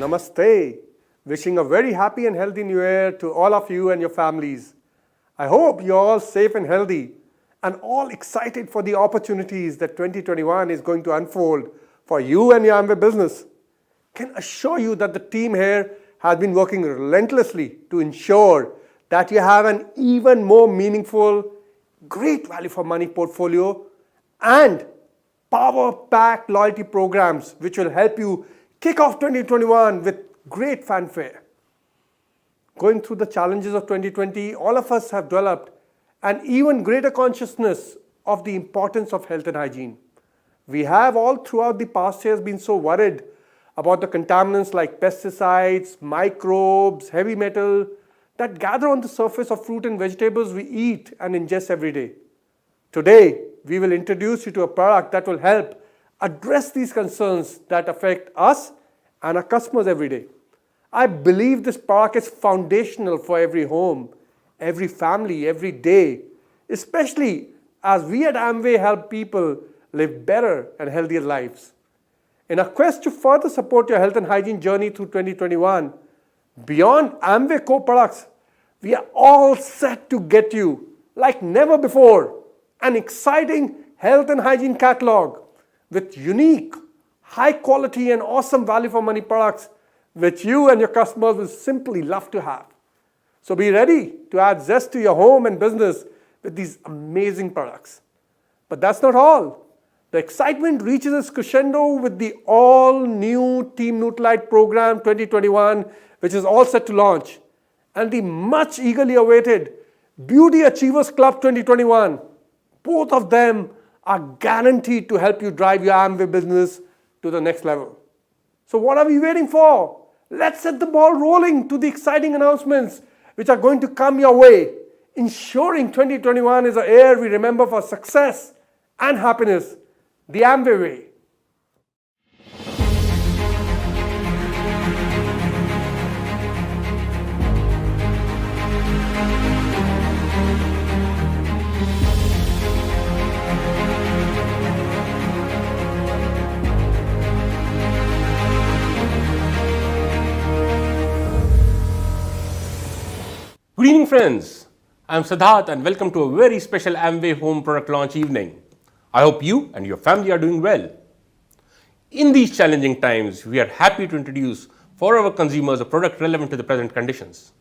Namaste. Wishing a very happy and healthy new year to all of you and your families. I hope you're all safe and healthy and all excited for the opportunities that 2021 is going to unfold for you and your Amway business. Can assure you that the team here has been working relentlessly to ensure that you have an even more meaningful, great value for money portfolio and power-packed loyalty programs which will help you kick off 2021 with great fanfare. Going through the challenges of 2020, all of us have developed an even greater consciousness of the importance of health and hygiene. We have all throughout the past years been so worried about the contaminants like pesticides, microbes, heavy metal that gather on the surface of fruit and vegetables we eat and ingest every day. Today, we will introduce you to a product that will help address these concerns that affect us and our customers every day. I believe this product is foundational for every home, every family, every day, especially as we at Amway help people live better and healthier lives. In our quest to further support your health and hygiene journey through 2021, beyond Amway core products, we are all set to get you, like never before, an exciting health and hygiene catalog with unique, high quality and awesome value for money products which you and your customers will simply love to have. So be ready to add zest to your home and business with these amazing products. But that's not all. The excitement reaches its crescendo with the all-new Team Nutralite program 2021, which is all set to launch, and the much eagerly awaited Beauty Achievers Club 2021. Both of them are guaranteed to help you drive your Amway business to the next level. So what are we waiting for? Let's set the ball rolling to the exciting announcements which are going to come your way, ensuring 2021 is a year we remember for success and happiness, the Amway way. Good evening friends, I am Siddharth and welcome to a very special Amway home product launch evening. I hope you and your family are doing well. In these challenging times, we are happy to introduce for our consumers a product relevant to the present conditions.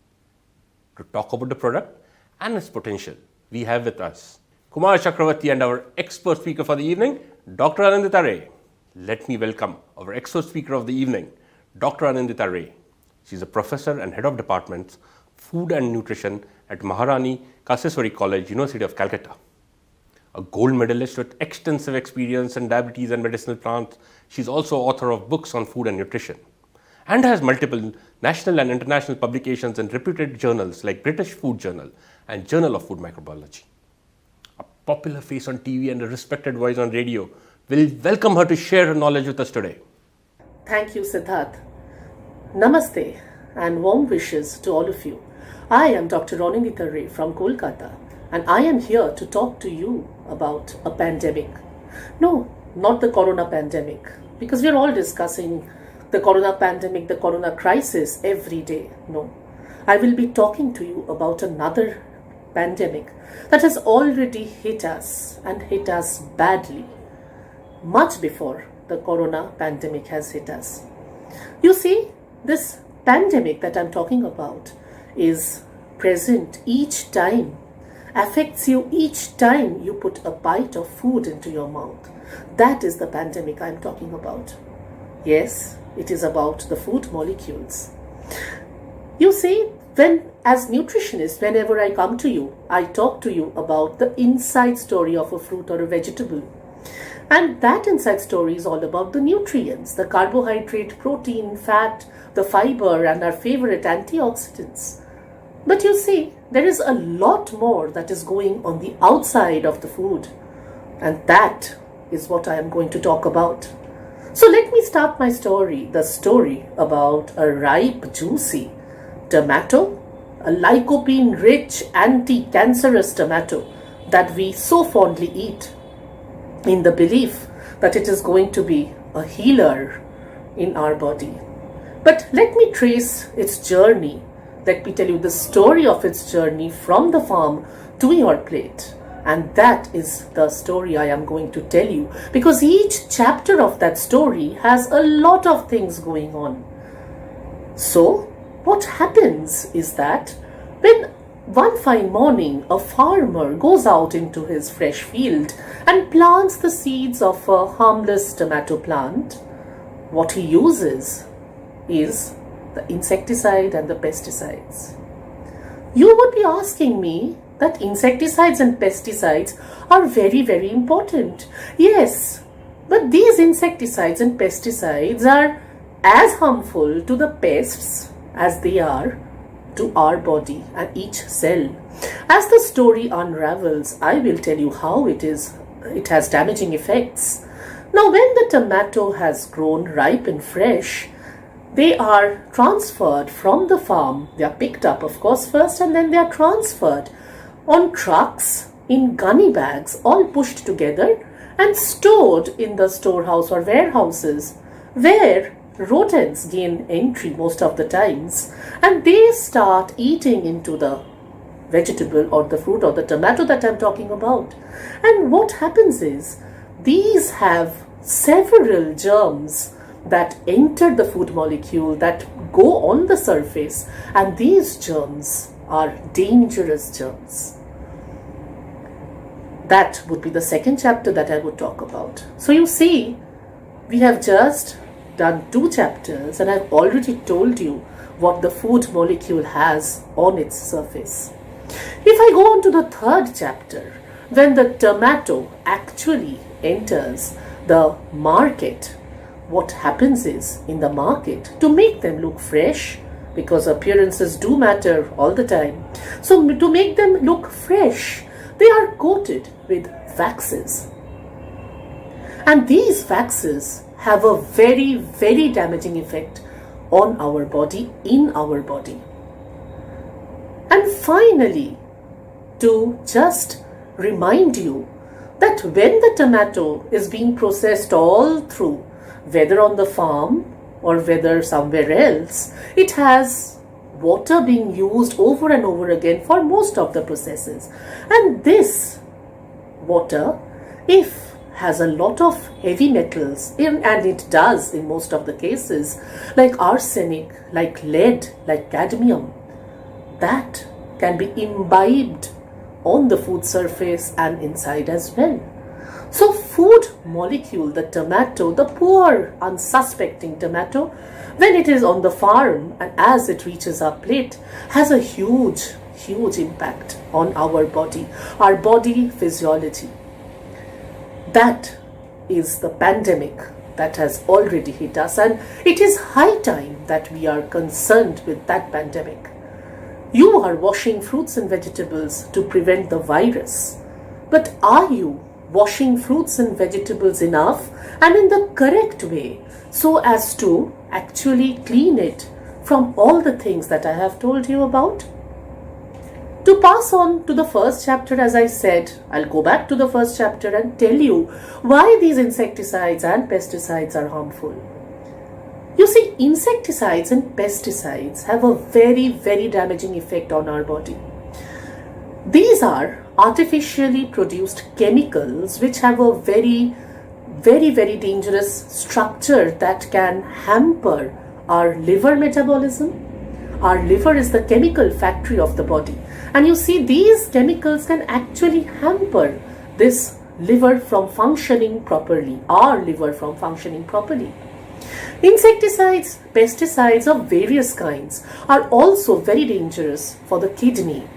To talk about the product and its potential, we have with us Kumar Chakravarti and our expert speaker for the evening, Dr. Anindita Ray. Let me welcome our expert speaker of the evening, Dr. Anindita Ray. She is a professor and head of departments Food and Nutrition at Maharani Kaseswari College, University of Calcutta. A gold medalist with extensive experience in diabetes and medicinal plants, she is also author of books on food and nutrition and has multiple national and international publications in reputed journals like British Food Journal and Journal of Food Microbiology. A popular face on TV and a respected voice on radio, we'll welcome her to share her knowledge with us today. Thank you, Siddharth. Namaste and warm wishes to all of you. I am Dr. Anindita Ray from Kolkata, and I am here to talk to you about a pandemic. No, not the corona pandemic, because we are all discussing the corona pandemic, the corona crisis every day. No, I will be talking to you about another pandemic that has already hit us and hit us badly, much before the corona pandemic has hit us. You see, this pandemic that I'm talking about is present each time, affects you each time you put a bite of food into your mouth. That is the pandemic I'm talking about. Yes, it is about the food molecules. You see, as nutritionists, whenever I come to you, I talk to you about the inside story of a fruit or a vegetable. And that inside story is all about the nutrients, the carbohydrate, protein, fat, the fiber, and our favorite antioxidants. But you see, there is a lot more that is going on the outside of the food. And that is what I am going to talk about. So let me start my story, the story about a ripe, juicy tomato, a lycopene-rich, anti-cancerous tomato that we so fondly eat, in the belief that it is going to be a healer in our body. But let me trace its journey. Let me tell you the story of its journey from the farm to your plate. And that is the story I am going to tell you, because each chapter of that story has a lot of things going on. So, what happens is that when one fine morning a farmer goes out into his fresh field and plants the seeds of a harmless tomato plant, what he uses is the insecticide and the pesticides. You would be asking me that insecticides and pesticides are very, very important. Yes, but these insecticides and pesticides are as harmful to the pests as they are to our body and each cell. As the story unravels, I will tell you how it has damaging effects. Now, when the tomato has grown ripe and fresh, they are transferred from the farm. They are picked up, of course, first, and then they are transferred on trucks in gunny bags, all pushed together and stored in the storehouse or warehouses, where rodents gain entry most of the times, and they start eating into the vegetable or the fruit or the tomato that I'm talking about. And what happens is, these have several germs that enter the food molecule, that go on the surface, and these germs are dangerous germs. That would be the second chapter that I would talk about. So you see, we have just done 2 chapters and I've already told you what the food molecule has on its surface. If I go on to the 3rd chapter, when the tomato actually enters the market, what happens is, in the market, to make them look fresh, because appearances do matter all the time, so to make them look fresh, they are coated with waxes. And these waxes have a very, very damaging effect on our body, in our body. And finally, to just remind you that when the tomato is being processed all through, whether on the farm or whether somewhere else, it has water being used over and over again for most of the processes. And this water, if has a lot of heavy metals in, and it does in most of the cases, like arsenic, like lead, like cadmium, that can be imbibed on the food surface and inside as well. So food molecule, the tomato, the poor unsuspecting tomato, when it is on the farm and as it reaches our plate, has a huge impact on our body physiology. That is the pandemic that has already hit us, and it is high time that we are concerned with that pandemic. You are washing fruits and vegetables to prevent the virus, but are you washing fruits and vegetables enough and in the correct way so as to actually clean it from all the things that I have told you about? To pass on to the first chapter, as I said, I'll go back to the first chapter and tell you why these insecticides and pesticides are harmful. You see, insecticides and pesticides have a very, very damaging effect on our body. These are artificially produced chemicals which have a very, very, very dangerous structure that can hamper our liver metabolism. Our liver is the chemical factory of the body. And you see, these chemicals can actually hamper this liver from functioning properly, our liver from functioning properly. Insecticides, pesticides of various kinds are also very dangerous for the kidney.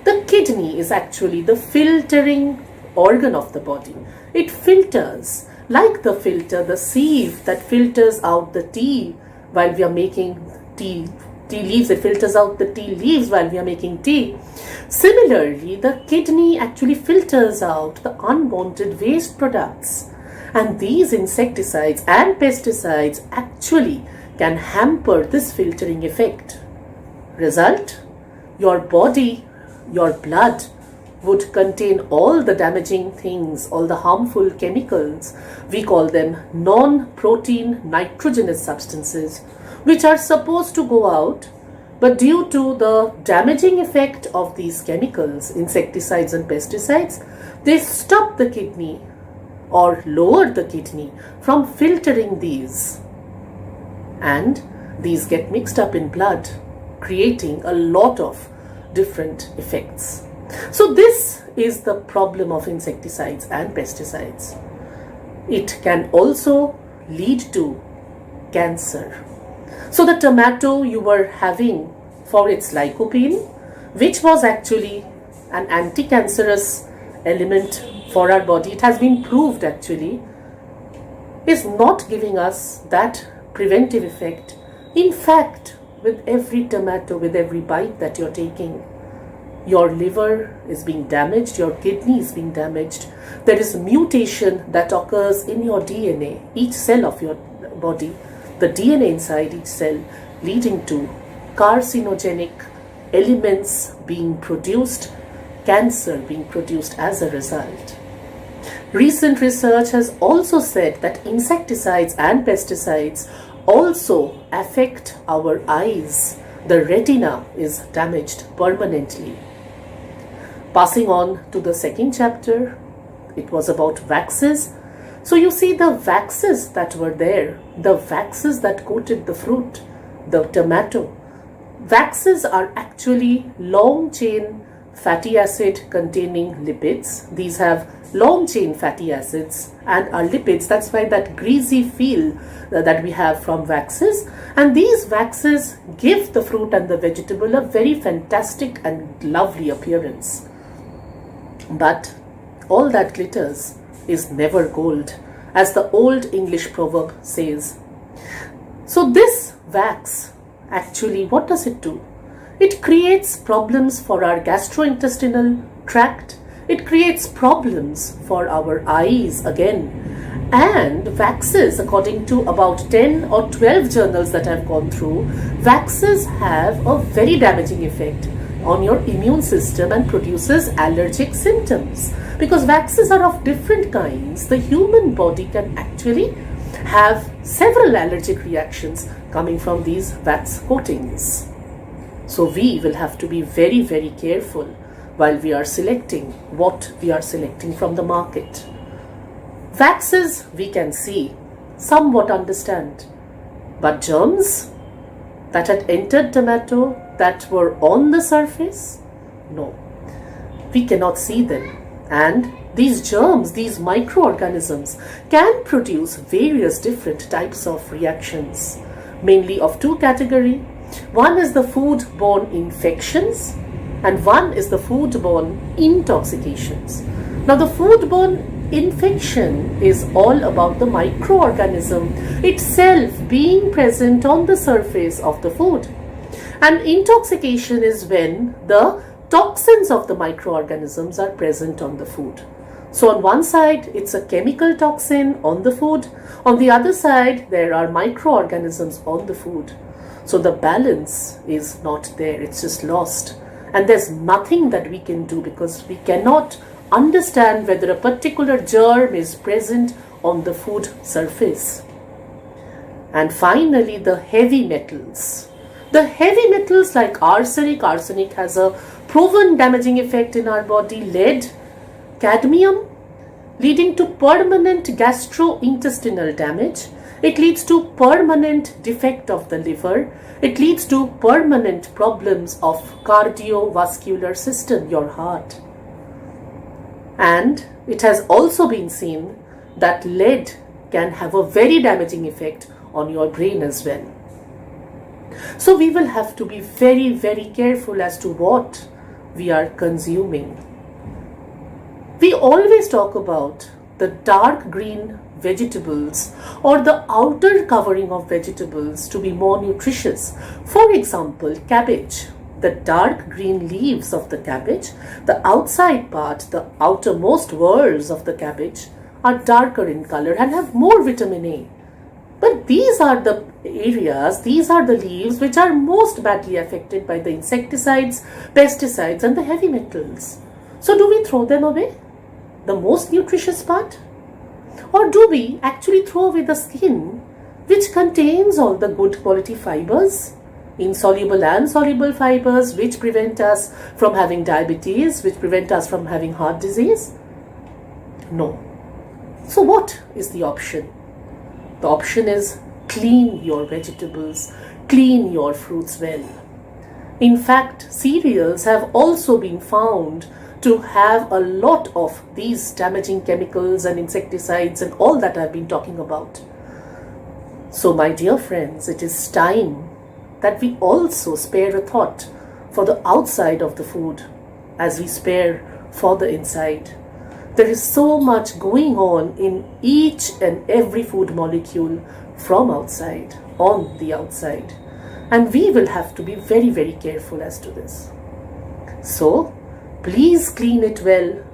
The kidney is actually the filtering organ of the body. It filters, like the filter, the sieve that filters out the tea while we are making tea leaves, it filters out the tea leaves while we are making tea. Similarly, the kidney actually filters out the unwanted waste products. And these insecticides and pesticides actually can hamper this filtering effect. Result, your body, your blood would contain all the damaging things, all the harmful chemicals. We call them non-protein nitrogenous substances, which are supposed to go out, but due to the damaging effect of these chemicals, insecticides and pesticides, they stop the kidney or lower the kidney from filtering these. And these get mixed up in blood, creating a lot of different effects. So this is the problem of insecticides and pesticides. It can also lead to cancer. So the tomato you were having for its lycopene, which was actually an anti-cancerous element for our body, it has been proved actually, is not giving us that preventive effect. In fact, with every tomato, with every bite that you're taking, your liver is being damaged, your kidney is being damaged. There is mutation that occurs in your DNA, each cell of your body, the DNA inside each cell, leading to carcinogenic elements being produced, cancer being produced as a result. Recent research has also said that insecticides and pesticides also affect our eyes. The retina is damaged permanently. Passing on to the second chapter, it was about waxes. So you see the waxes that were there, the waxes that coated the fruit, the tomato. Waxes are actually long chain fatty acid containing lipids. These have long chain fatty acids and are lipids. That's why that greasy feel that we have from waxes. And these waxes give the fruit and the vegetable a very fantastic and lovely appearance. But all that glitters is never gold, as the old English proverb says. So this wax, actually, what does it do? It creates problems for our gastrointestinal tract. It creates problems for our eyes again. And waxes, according to about 10 or 12 journals that I've gone through, waxes have a very damaging effect on your immune system and produces allergic symptoms. Because waxes are of different kinds, the human body can actually have several allergic reactions coming from these wax coatings. So we will have to be very, very careful while we are selecting what we are selecting from the market. Waxes we can see, somewhat understand, but germs that had entered tomato that were on the surface, no, we cannot see them. And these germs, these microorganisms can produce various different types of reactions, mainly of two categories. One is the food-borne infections and one is the food-borne intoxications. Now the food-borne infection is all about the microorganism itself being present on the surface of the food. And intoxication is when the toxins of the microorganisms are present on the food. So on one side, it's a chemical toxin on the food. On the other side, there are microorganisms on the food. So the balance is not there, it's just lost. And there's nothing that we can do because we cannot understand whether a particular germ is present on the food surface. And finally, the heavy metals. The heavy metals like arsenic has a proven damaging effect in our body. Lead, cadmium, leading to permanent gastrointestinal damage. It leads to permanent defect of the liver. It leads to permanent problems of cardiovascular system, your heart. And it has also been seen that lead can have a very damaging effect on your brain as well. So we will have to be very, very careful as to what we are consuming. We always talk about the dark green vegetables or the outer covering of vegetables to be more nutritious. For example, cabbage. The dark green leaves of the cabbage, the outside part, the outermost whorls of the cabbage are darker in color and have more vitamin A. But these are the areas, these are the leaves which are most badly affected by the insecticides, pesticides and the heavy metals. So do we throw them away? The most nutritious part? Or do we actually throw away the skin which contains all the good quality fibers, insoluble and soluble fibers, which prevent us from having diabetes, which prevent us from having heart disease? No. So what is the option? The option is clean your vegetables, clean your fruits well. In fact, cereals have also been found to have a lot of these damaging chemicals and insecticides and all that I've been talking about. So my dear friends, it is time that we also spare a thought for the outside of the food as we spare for the inside. There is so much going on in each and every food molecule from outside, on the outside. And we will have to be very, very careful as to this. So, please clean it well.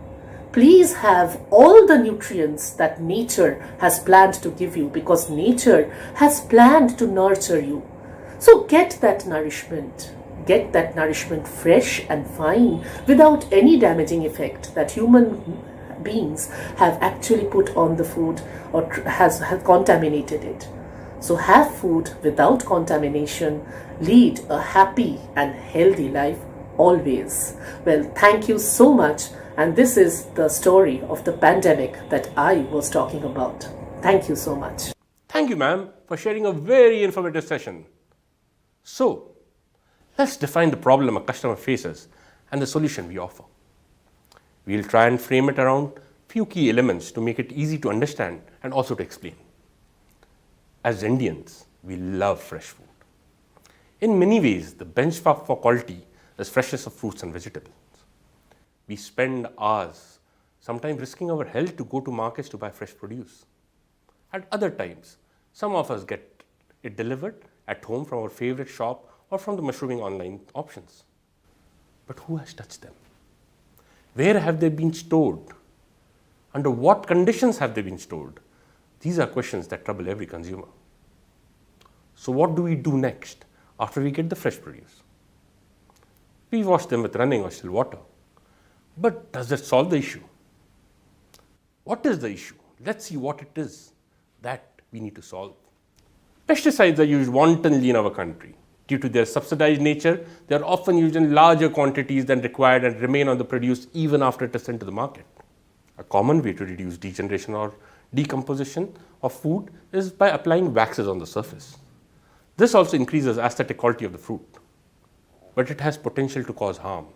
Please have all the nutrients that nature has planned to give you, because nature has planned to nurture you. So get that nourishment. Get that nourishment fresh and fine without any damaging effect that human beings have actually put on the food or have contaminated it. So have food without contamination. Lead a happy and healthy life always. Well, thank you so much. And this is the story of the pandemic that I was talking about. Thank you so much. Thank you, ma'am, for sharing a very informative session. So, let's define the problem a customer faces and the solution we offer. We'll try and frame it around few key elements to make it easy to understand and also to explain. As Indians, we love fresh food. In many ways, the benchmark for quality is freshness of fruits and vegetables. We spend hours, sometimes risking our health to go to markets to buy fresh produce. At other times, some of us get it delivered at home from our favorite shop or from the mushrooming online options. But who has touched them? Where have they been stored? Under what conditions have they been stored? These are questions that trouble every consumer. So what do we do next after we get the fresh produce? We wash them with running or still water. But does that solve the issue? What is the issue? Let's see what it is that we need to solve. Pesticides are used wantonly in our country. Due to their subsidized nature, they are often used in larger quantities than required and remain on the produce even after it is sent to the market. A common way to reduce degeneration or decomposition of food is by applying waxes on the surface. This also increases aesthetic quality of the fruit, but it has potential to cause harm.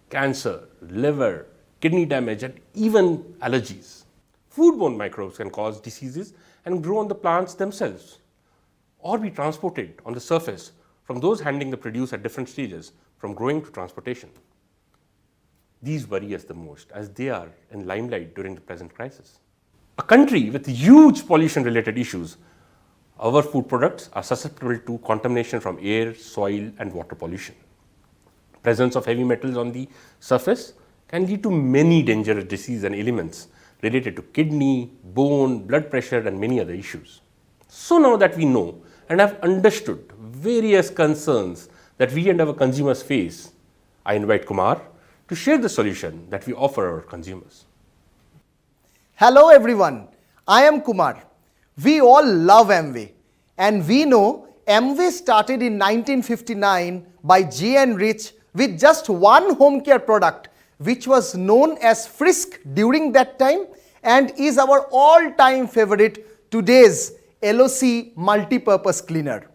Cancer, liver, kidney damage, and even allergies. Foodborne microbes can cause diseases and grow on the plants themselves, or be transported on the surface from those handling the produce at different stages, from growing to transportation. These worry us the most, as they are in limelight during the present crisis. A country with huge pollution-related issues, our food products are susceptible to contamination from air, soil, and water pollution. Presence of heavy metals on the surface can lead to many dangerous diseases and ailments related to kidney, bone, blood pressure, and many other issues. So now that we know and have understood various concerns that we and our consumers face, I invite Kumar to share the solution that we offer our consumers. Hello everyone, I am Kumar. We all love Amway, and we know Amway started in 1959 by J.N. Rich with just one home care product, which was known as Frisk during that time and is our all-time favorite, today's LOC multi-purpose cleaner.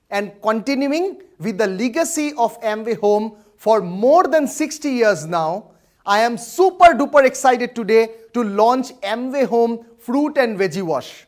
And continuing with the legacy of Amway Home for more than 60 years now, I am super duper excited today to launch Amway Home Fruit and Veggie Wash.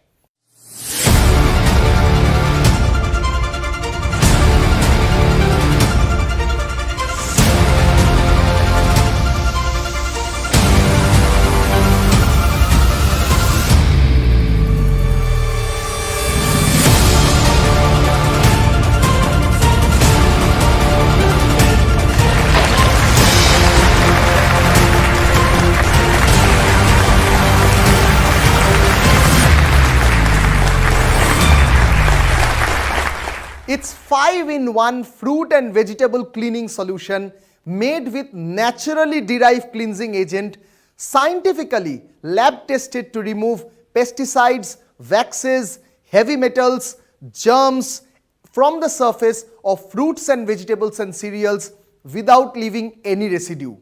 It's 5-in-1 fruit and vegetable cleaning solution made with naturally derived cleansing agent, scientifically lab tested to remove pesticides, waxes, heavy metals, germs from the surface of fruits and vegetables and cereals without leaving any residue.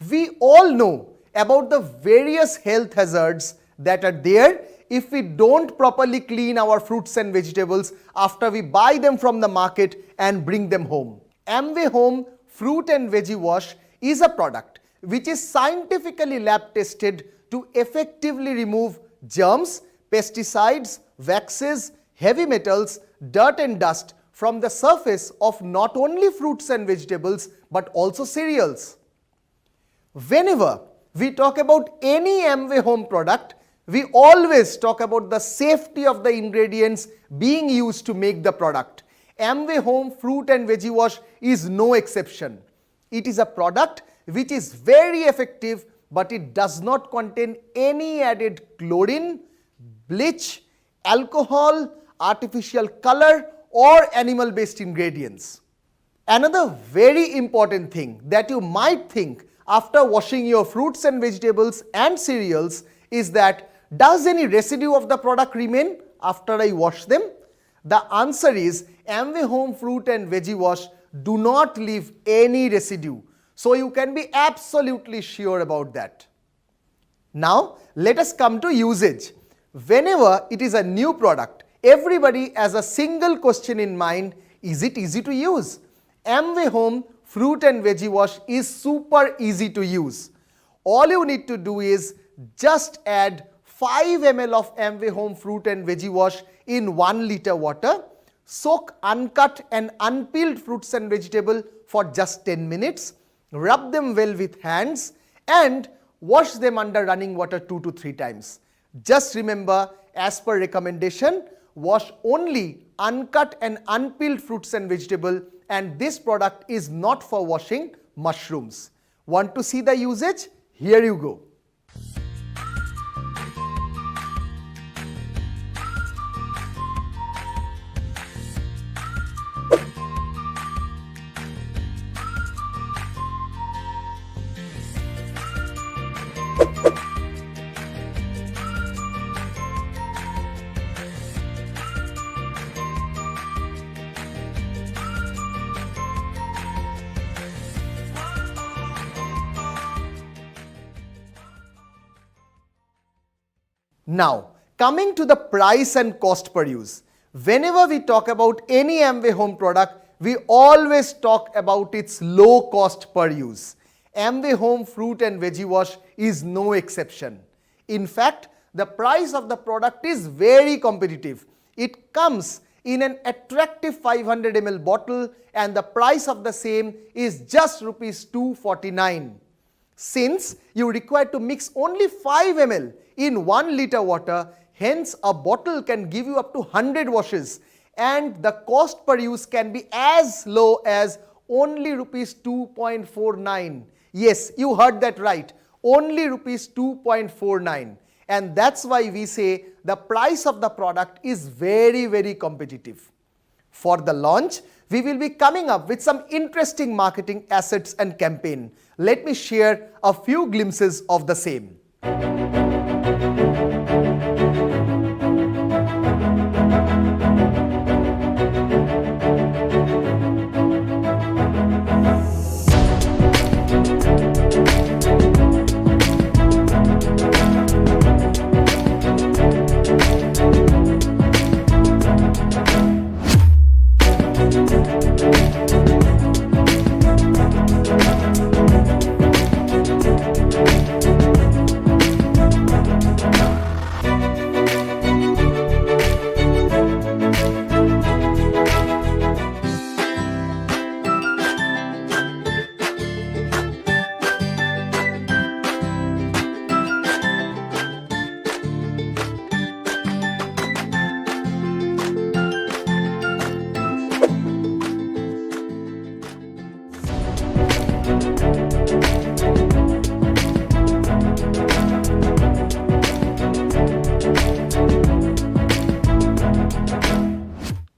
We all know about the various health hazards that are there if we don't properly clean our fruits and vegetables after we buy them from the market and bring them home. Amway Home Fruit and Veggie Wash is a product which is scientifically lab tested to effectively remove germs, pesticides, waxes, heavy metals, dirt and dust from the surface of not only fruits and vegetables but also cereals. Whenever we talk about any Amway Home product, we always talk about the safety of the ingredients being used to make the product. Amway Home Fruit and Veggie Wash is no exception. It is a product which is very effective, but it does not contain any added chlorine, bleach, alcohol, artificial color or animal-based ingredients. Another very important thing that you might think after washing your fruits and vegetables and cereals is that, does any residue of the product remain after I wash them? The answer is Amway Home Fruit and Veggie Wash do not leave any residue. So you can be absolutely sure about that. Now let us come to usage. Whenever it is a new product, everybody has a single question in mind: is it easy to use? Amway Home Fruit and Veggie Wash is super easy to use. All you need to do is just add 5 ml of Amway Home Fruit and Veggie Wash in 1 liter water, soak uncut and unpeeled fruits and vegetable for just 10 minutes, rub them well with hands and wash them under running water 2 to 3 times. Just remember, as per recommendation, wash only uncut and unpeeled fruits and vegetable, and this product is not for washing mushrooms. Want to see the usage? Here you go. Now, coming to the price and cost per use. Whenever we talk about any Amway Home product, we always talk about its low cost per use. Amway Home Fruit and Veggie Wash is no exception. In fact, the price of the product is very competitive. It comes in an attractive 500 ml bottle and the price of the same is just rupees 249. Since you require to mix only 5 ml in 1 liter water, hence a bottle can give you up to 100 washes and the cost per use can be as low as only rupees 2.49. Yes, you heard that right, only rupees 2.49. And that's why we say the price of the product is very competitive. For the launch, we will be coming up with some interesting marketing assets and campaign. Let me share a few glimpses of the same.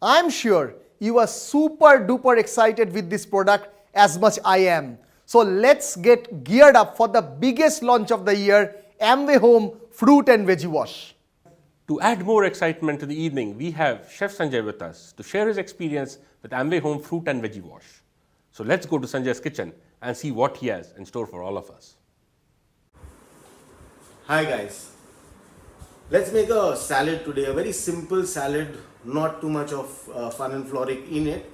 I'm sure you are super duper excited with this product as much I am. So let's get geared up for the biggest launch of the year, Amway Home Fruit and Veggie Wash. To add more excitement to the evening, we have Chef Sanjay with us to share his experience with Amway Home Fruit and Veggie Wash. So let's go to Sanjay's kitchen and see what he has in store for all of us. Hi guys, let's make a salad today, a very simple salad, not too much of fun and floric in it.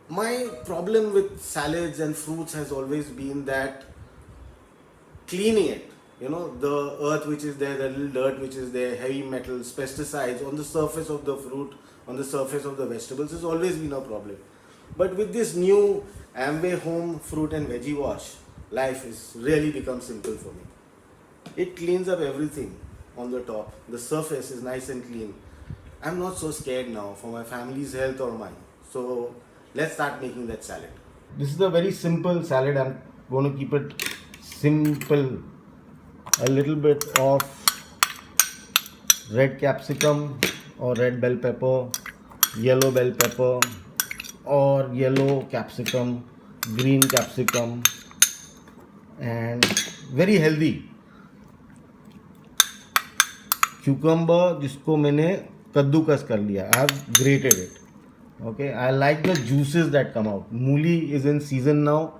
My problem with salads and fruits has always been that cleaning it, the earth which is there, the little dirt which is there, heavy metals, pesticides on the surface of the fruit, on the surface of the vegetables has always been a problem. But with this new Amway Home Fruit and Veggie Wash, life has really become simple for me. It cleans up everything on the top. The surface is nice and clean. I'm not so scared now for my family's health or mine. So let's start making that salad. This is a very simple salad. I'm going to keep it simple. A little bit of red capsicum or red bell pepper, yellow bell pepper or yellow capsicum, green capsicum, and very healthy cucumber जिसको मैंने कद्दूकस कर लिया. I have grated it. Okay, I like the juices that come out. Mooli is in season now.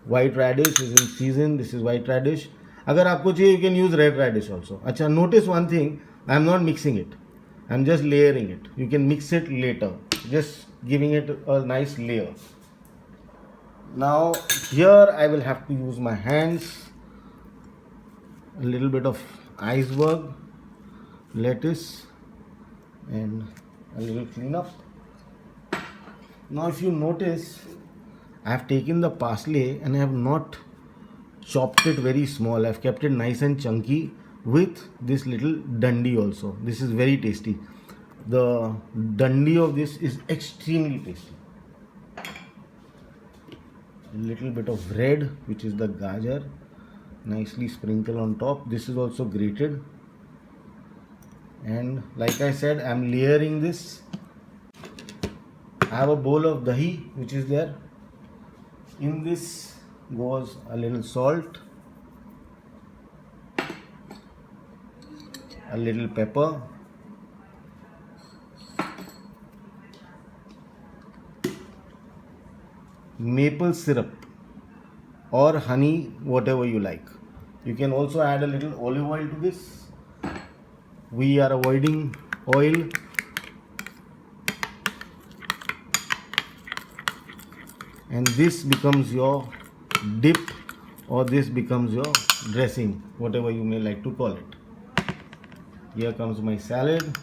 White radish is in season. This is white radish. अगर आपको चाहिए you can use red radish also. अच्छा, notice one thing. I am not mixing it. I am just layering it. You can mix it later. Just giving it a nice layer. Now here I will have to use my hands. A little bit of iceberg, lettuce, and a little cleanup. Now if you notice, I have taken the parsley and I have not chopped it very small. I have kept it nice and chunky with this little dandi also. This is very tasty. The dandi of this is extremely tasty. A little bit of red, which is the gajar, nicely sprinkled on top. This is also grated. And like I said, I am layering this. I have a bowl of dahi which is there. In this goes a little salt, a little pepper, maple syrup or honey, whatever you like. You can also add a little olive oil to this. We are avoiding oil. And this becomes your dip or this becomes your dressing, whatever you may like to call it. Here comes my salad.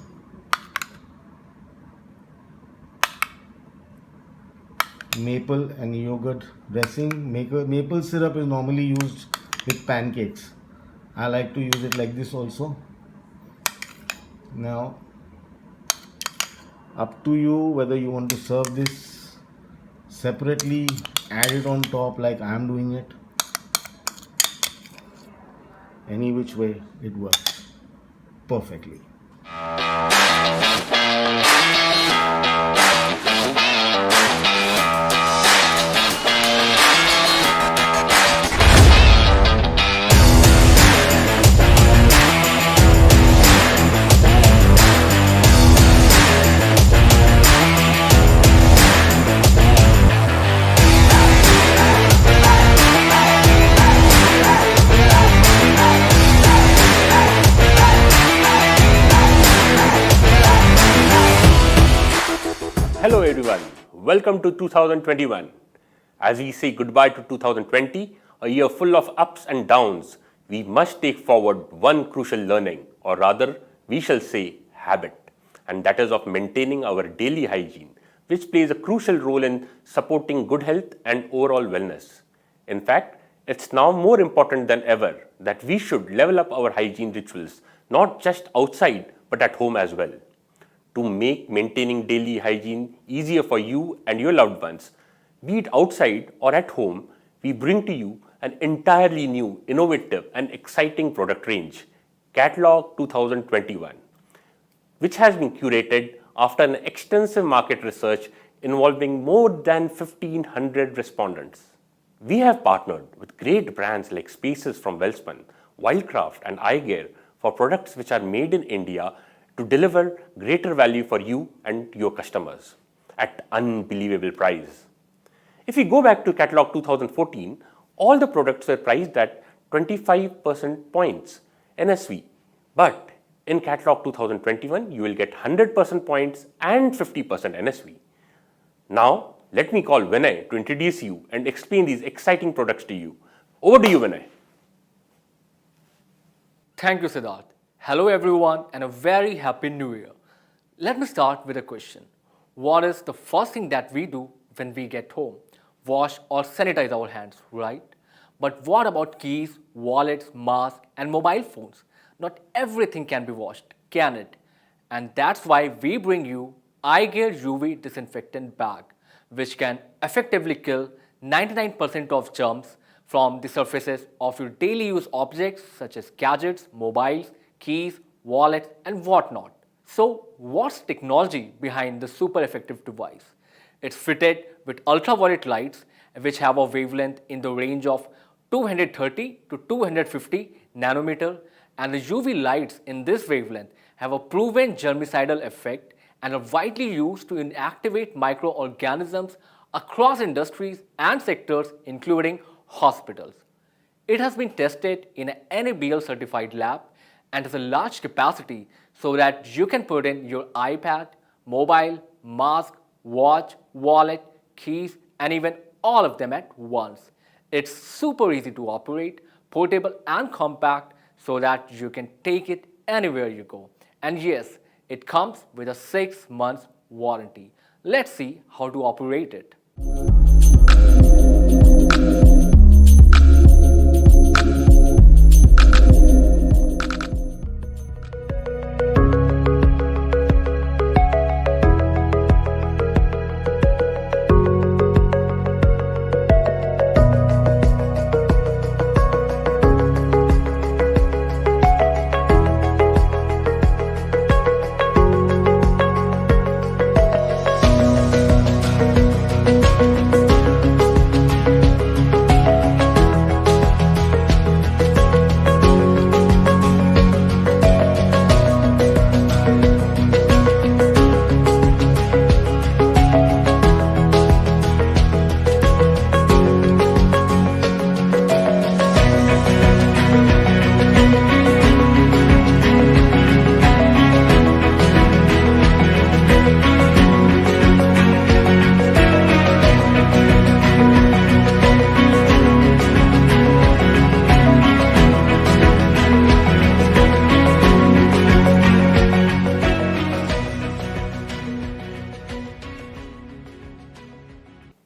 Maple and yogurt dressing. Maple syrup is normally used with pancakes. I like to use it like this also. Now, up to you whether you want to serve this separately, add it on top like I am doing it. Any which way it works perfectly. Hello everyone, welcome to 2021. As we say goodbye to 2020, a year full of ups and downs, we must take forward one crucial learning, or rather, we shall say habit, and that is of maintaining our daily hygiene, which plays a crucial role in supporting good health and overall wellness. In fact, it's now more important than ever that we should level up our hygiene rituals, not just outside, but at home as well. To make maintaining daily hygiene easier for you and your loved ones, be it outside or at home, we bring to you an entirely new, innovative and exciting product range, Catalog 2021, which has been curated after an extensive market research involving more than 1,500 respondents. We have partnered with great brands like Spaces from Welspun, Wildcraft and iGear for products which are made in India to deliver greater value for you and your customers at unbelievable price. If we go back to catalog 2014, all the products were priced at 25% points NSV. But in catalog 2021, you will get 100% points and 50% NSV. Now, let me call Vinay to introduce you and explain these exciting products to you. Over to you, Vinay. Thank you, Siddharth. Hello, everyone, and a very happy new year. Let me start with a question. What is the first thing that we do when we get home? Wash or sanitize our hands, right? But what about keys, wallets, masks, and mobile phones? Not everything can be washed, can it? And that's why we bring you iGear UV disinfectant bag, which can effectively kill 99% of germs from the surfaces of your daily use objects such as gadgets, mobiles, keys, wallets, and whatnot. So, what's technology behind this super effective device? It's fitted with ultraviolet lights which have a wavelength in the range of 230 to 250 nanometer, and the UV lights in this wavelength have a proven germicidal effect and are widely used to inactivate microorganisms across industries and sectors including hospitals. It has been tested in an NABL certified lab and has a large capacity so that you can put in your iPad, mobile, mask, watch, wallet, keys, and even all of them at once. It's super easy to operate, portable and compact so that you can take it anywhere you go. And yes, it comes with a 6 months warranty. Let's see how to operate it.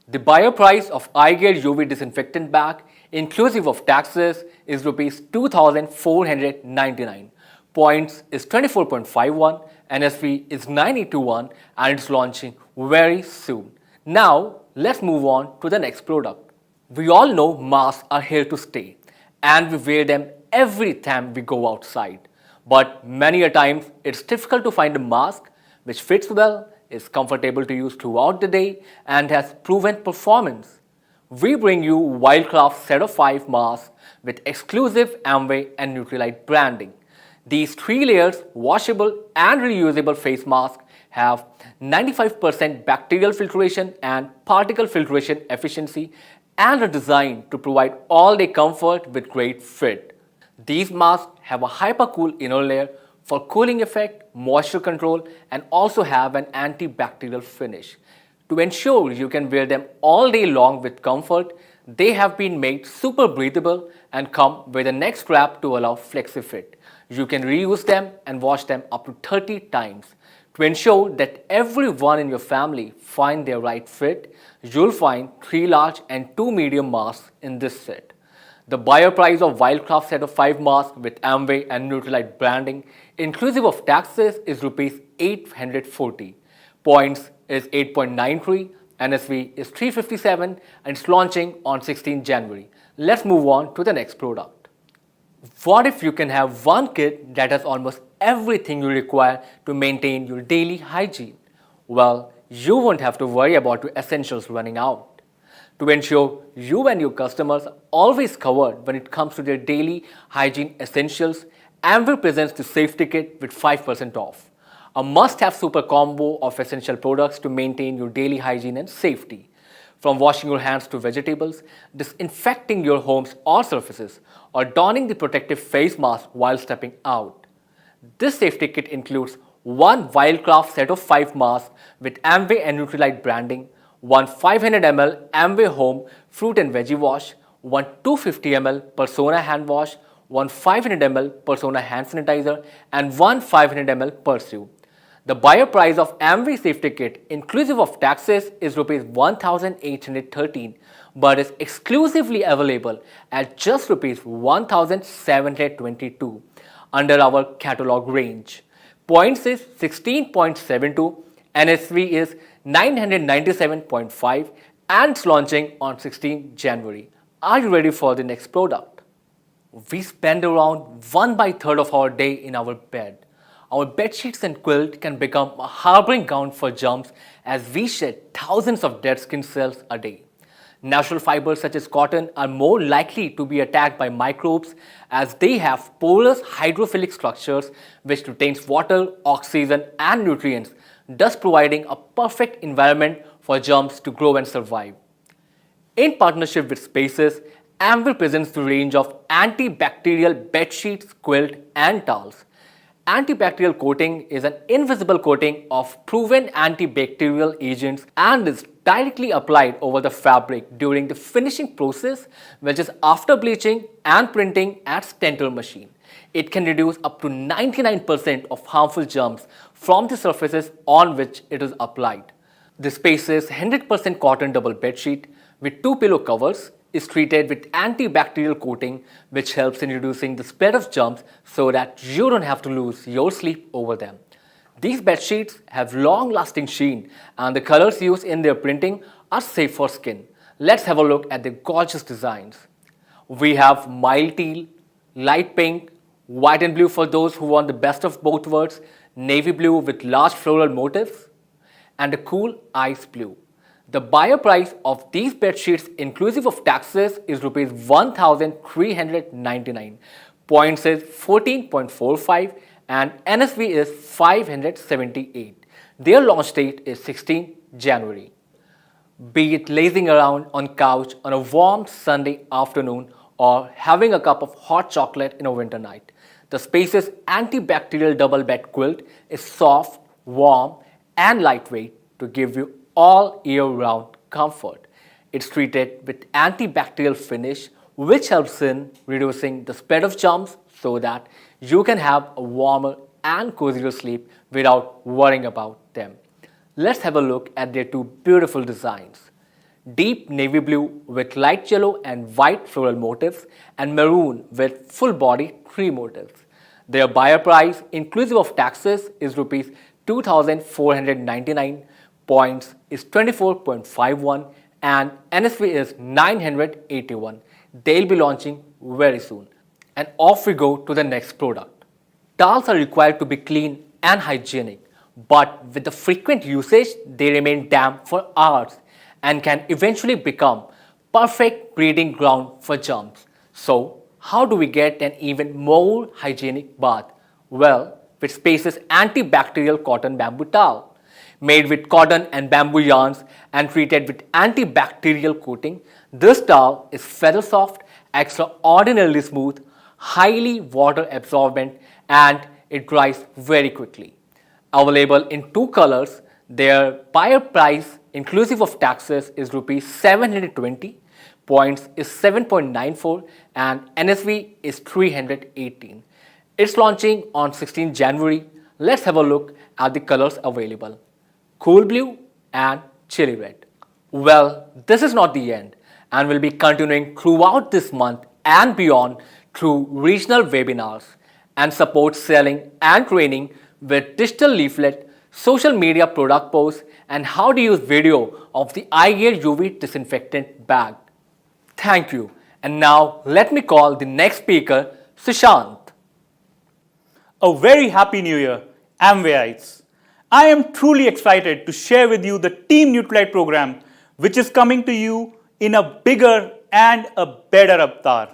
The buyer price of iGear UV disinfectant bag, inclusive of taxes, is Rs 2,499. Points is 24.51, NSV is 981, and it's launching very soon. Now, let's move on to the next product. We all know masks are here to stay, and we wear them every time we go outside. But many a times, it's difficult to find a mask which fits well, is comfortable to use throughout the day, and has proven performance. We bring you Wildcraft set of 5 masks with exclusive Amway and Nutrilite branding. These 3 layers washable and reusable face masks have 95% bacterial filtration and particle filtration efficiency and are designed to provide all-day comfort with great fit. These masks have a hypercool inner layer for cooling effect, moisture control, and also have an antibacterial finish. To ensure you can wear them all day long with comfort, they have been made super breathable and come with a neck strap to allow flexi fit. You can reuse them and wash them up to 30 times. To ensure that everyone in your family find their right fit, you'll find 3 large and 2 medium masks in this set. The buyer price of Wildcraft set of 5 masks with Amway and Nutrilite branding, inclusive of taxes, is Rs 840. Points is 8.93, NSV is 357, and it's launching on 16 January. Let's move on to the next product. What if you can have one kit that has almost everything you require to maintain your daily hygiene? Well, you won't have to worry about your essentials running out. To ensure you and your customers are always covered when it comes to their daily hygiene essentials, Amway presents the safety kit with 5% off. A must-have super combo of essential products to maintain your daily hygiene and safety. From washing your hands to vegetables, disinfecting your homes or surfaces, or donning the protective face mask while stepping out. This safety kit includes one Wildcraft set of 5 masks with Amway and Nutrilite branding, one 500 ml Amway Home Fruit and Veggie Wash, one 250 ml Persona Hand Wash, one 500 ml Persona Hand Sanitizer, and one 500 ml Pursue. The buyer price of Amway Safety Kit, inclusive of taxes, is Rs 1,813, but is exclusively available at just Rs 1,722 under our catalog range. Points is 16.72, NSV is 997.5, and it's launching on 16 January. Are you ready for the next product? We spend around 1/3 of our day in our bed. Our bed sheets and quilt can become a harboring ground for germs as we shed thousands of dead skin cells a day. Natural fibers such as cotton are more likely to be attacked by microbes as they have porous hydrophilic structures which retains water, oxygen and nutrients, thus providing a perfect environment for germs to grow and survive. In partnership with Spaces, Amway presents the range of antibacterial bed sheets, quilt and towels. Antibacterial coating is an invisible coating of proven antibacterial agents and is directly applied over the fabric during the finishing process, which is after bleaching and printing at Stentor machine. It can reduce up to 99% of harmful germs from the surfaces on which it is applied. The Spaces 100% cotton double bedsheet with 2 pillow covers is treated with antibacterial coating, which helps in reducing the spread of germs so that you don't have to lose your sleep over them. These bed sheets have long-lasting sheen and the colors used in their printing are safe for skin. Let's have a look at the gorgeous designs. We have mild teal, light pink, white and blue for those who want the best of both worlds, navy blue with large floral motifs, and a cool ice blue. The buyer price of these bed sheets inclusive of taxes is Rs 1,399. Points is 14.45 and NSV is 578. Their launch date is 16 January. Be it lazing around on couch on a warm Sunday afternoon or having a cup of hot chocolate in a winter night, the Spaces antibacterial double bed quilt is soft, warm and lightweight to give you all year-round comfort. It's treated with antibacterial finish which helps in reducing the spread of germs so that you can have a warmer and cozier sleep without worrying about them. Let's have a look at their 2 beautiful designs. Deep navy blue with light yellow and white floral motifs and maroon with full body tree motifs. Their buyer price inclusive of taxes is Rs 2,499. Points is 24.51 and NSV is 981. They'll be launching very soon. And off we go to the next product. Towels are required to be clean and hygienic, but with the frequent usage, they remain damp for hours and can eventually become perfect breeding ground for germs. So, how do we get an even more hygienic bath? Well, with Spaces antibacterial cotton bamboo towel. Made with cotton and bamboo yarns and treated with antibacterial coating, this towel is feather soft, extraordinarily smooth, highly water absorbent, and it dries very quickly. Available in 2 colors, their buyer price inclusive of taxes is Rs 720, points is 7.94 and NSV is 318. It's launching on 16 January. Let's have a look at the colors available. Cool blue and chili red. Well, this is not the end and will be continuing throughout this month and beyond through regional webinars and support selling and training with digital leaflet, social media product posts and how to use video of the iGear UV disinfectant bag. Thank you. And now let me call the next speaker, Sushant. A very happy new year, Amwayites. I am truly excited to share with you the Team Nutrilite program, which is coming to you in a bigger and a better avatar.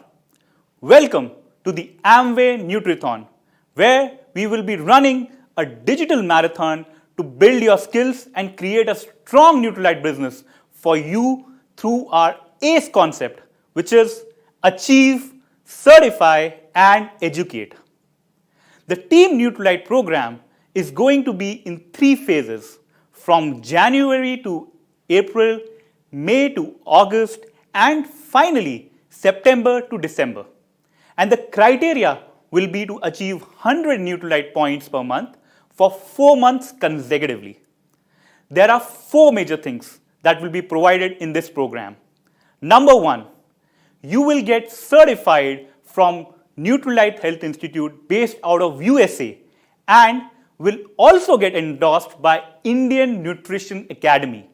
Welcome to the Amway Nutrithon, where we will be running a digital marathon to build your skills and create a strong Nutrilite business for you through our ACE concept, which is Achieve, Certify, and Educate. The Team Nutrilite program is going to be in 3 phases, from January to April, May to August, and finally September to December. And the criteria will be to achieve 100 Nutrilite points per month for 4 months consecutively. There are 4 major things that will be provided in this program. Number 1, you will get certified from Nutrilite Health Institute based out of USA and will also get endorsed by Indian Nutrition Academy.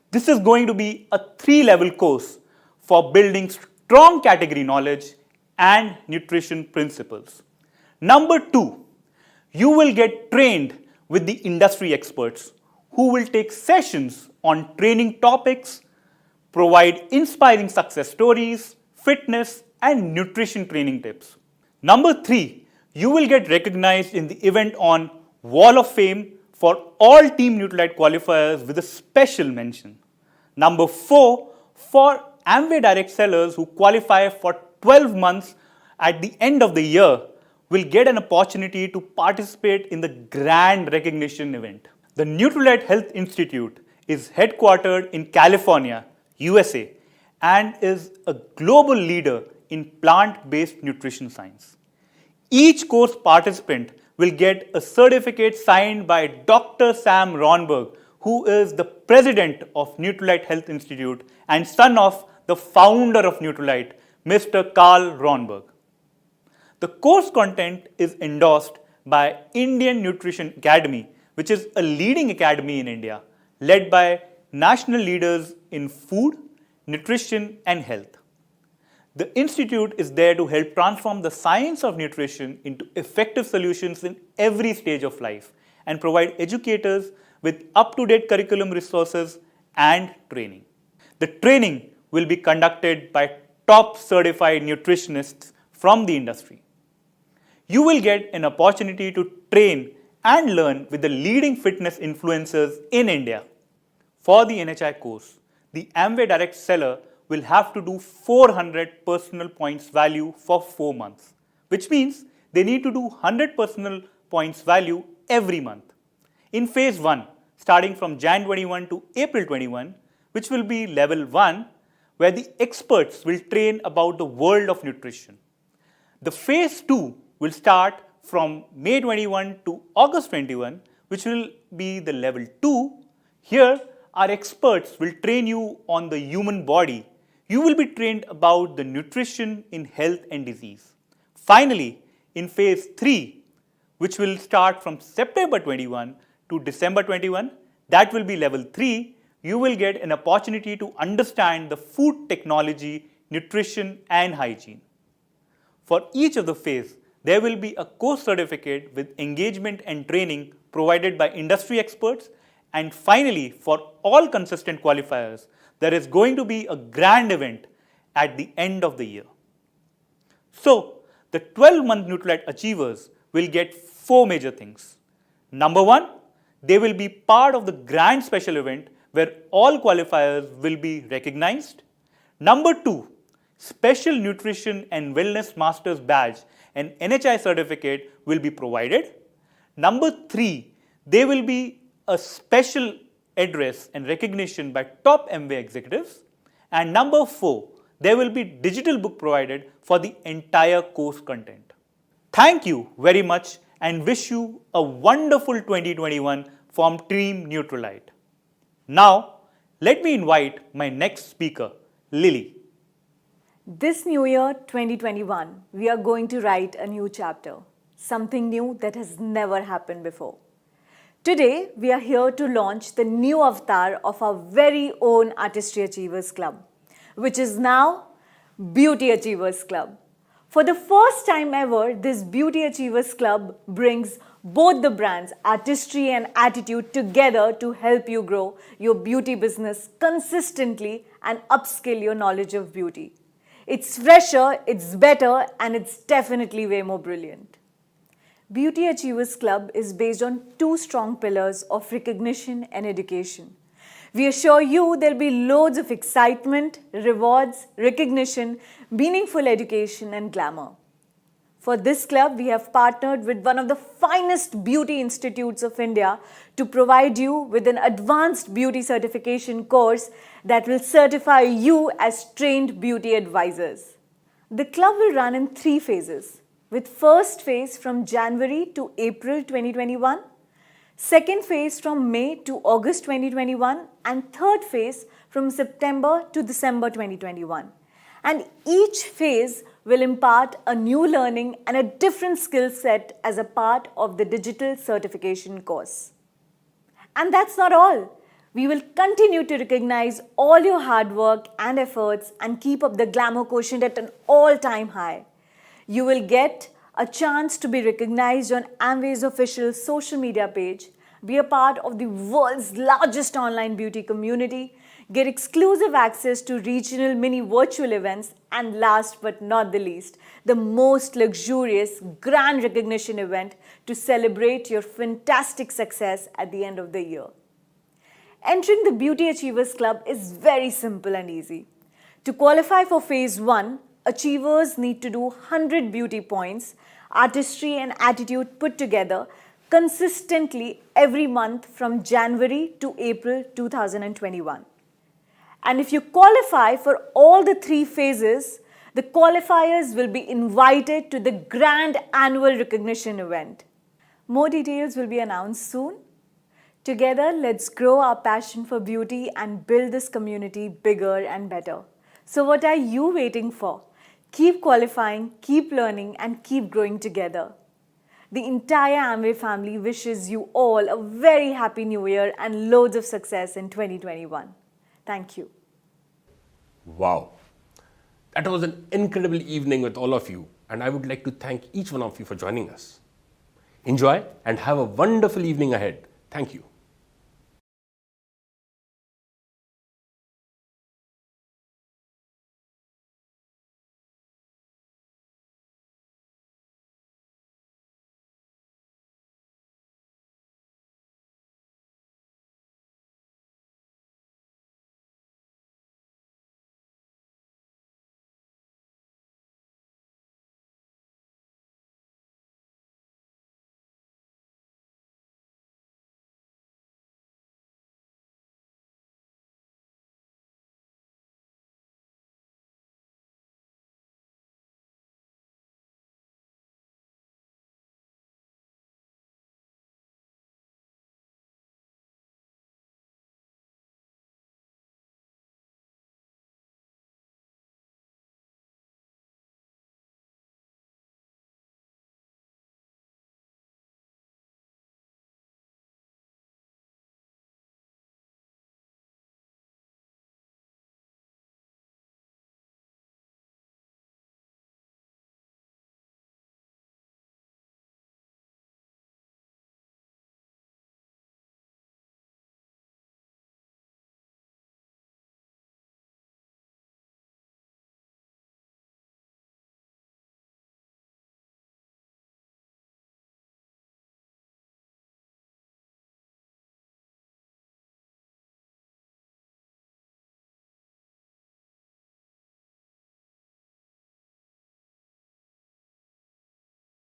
This is going to be a 3-level course for building strong category knowledge and nutrition principles. Number 2, you will get trained with the industry experts who will take sessions on training topics, provide inspiring success stories, fitness and nutrition training tips. Number 3, you will get recognized in the event on Wall of Fame for all Team Nutrilite qualifiers with a special mention. Number 4, for Amway direct sellers who qualify for 12 months at the end of the year will get an opportunity to participate in the grand recognition event. The Nutrilite Health Institute is headquartered in California, USA, and is a global leader in plant-based nutrition science. Each course participant will get a certificate signed by Dr. Sam Ronberg, who is the president of Nutrilite Health Institute and son of the founder of Nutrilite, Mr. Carl Ronberg. The course content is endorsed by Indian Nutrition Academy, which is a leading academy in India, led by national leaders in food, nutrition, and health. The institute is there to help transform the science of nutrition into effective solutions in every stage of life and provide educators with up-to-date curriculum resources and training. The training will be conducted by top certified nutritionists from the industry. You will get an opportunity to train and learn with the leading fitness influencers in India. For the NHI course, the Amway direct seller will have to do 400 personal points value for 4 months, which means they need to do 100 personal points value every month. In phase 1, starting from Jan 21 to April 21, which will be level 1, where the experts will train about the world of nutrition. The phase 2 will start from May 21 to August 21, which will be the level 2. Here, our experts will train you on the human body. You will be trained about the nutrition in health and disease. Finally, in phase 3, which will start from September 21 to December 21, that will be level 3, you will get an opportunity to understand the food technology, nutrition and hygiene. For each of the phase, there will be a course certificate with engagement and training provided by industry experts. And finally, for all consistent qualifiers, there is going to be a grand event at the end of the year. So, the 12-month Nutrilite achievers will get 4 major things. Number 1, they will be part of the grand special event where all qualifiers will be recognized. Number 2, special nutrition and wellness master's badge and NHI certificate will be provided. Number 3, they will be a special address and recognition by top Amway executives. And number 4, there will be digital book provided for the entire course content. Thank you very much and wish you a wonderful 2021 from Team Nutrilite. Now, let me invite my next speaker, Lily. This new year, 2021, we are going to write a new chapter, something new that has never happened before. Today, we are here to launch the new avatar of our very own Artistry Achievers Club, which is now Beauty Achievers Club. For the first time ever, this Beauty Achievers Club brings both the brands, Artistry and Attitude, together to help you grow your beauty business consistently and upskill your knowledge of beauty. It's fresher, it's better, and it's definitely way more brilliant. Beauty Achievers Club is based on two strong pillars of recognition and education. We assure you there'll be loads of excitement, rewards, recognition, meaningful education, and glamour. For this club, we have partnered with one of the finest beauty institutes of India to provide you with an advanced beauty certification course that will certify you as trained beauty advisors. The club will run in 3 phases, with first phase from January to April 2021, second phase from May to August 2021, and third phase from September to December 2021. And each phase will impart a new learning and a different skill set as a part of the digital certification course. And that's not all. We will continue to recognize all your hard work and efforts and keep up the glamour quotient at an all-time high. You will get a chance to be recognized on Amway's official social media page, be a part of the world's largest online beauty community, get exclusive access to regional mini virtual events, and last but not the least, the most luxurious grand recognition event to celebrate your fantastic success at the end of the year. Entering the Beauty Achievers Club is very simple and easy. To qualify for Phase 1, achievers need to do 100 beauty points, artistry and attitude put together, consistently every month from January to April 2021. And if you qualify for all the 3 phases, the qualifiers will be invited to the grand annual recognition event. More details will be announced soon. Together, let's grow our passion for beauty and build this community bigger and better. So what are you waiting for? Keep qualifying, keep learning, and keep growing together. The entire Amway family wishes you all a very happy new year and loads of success in 2021. Thank you. Wow. That was an incredible evening with all of you, and I would like to thank each one of you for joining us. Enjoy and have a wonderful evening ahead. Thank you.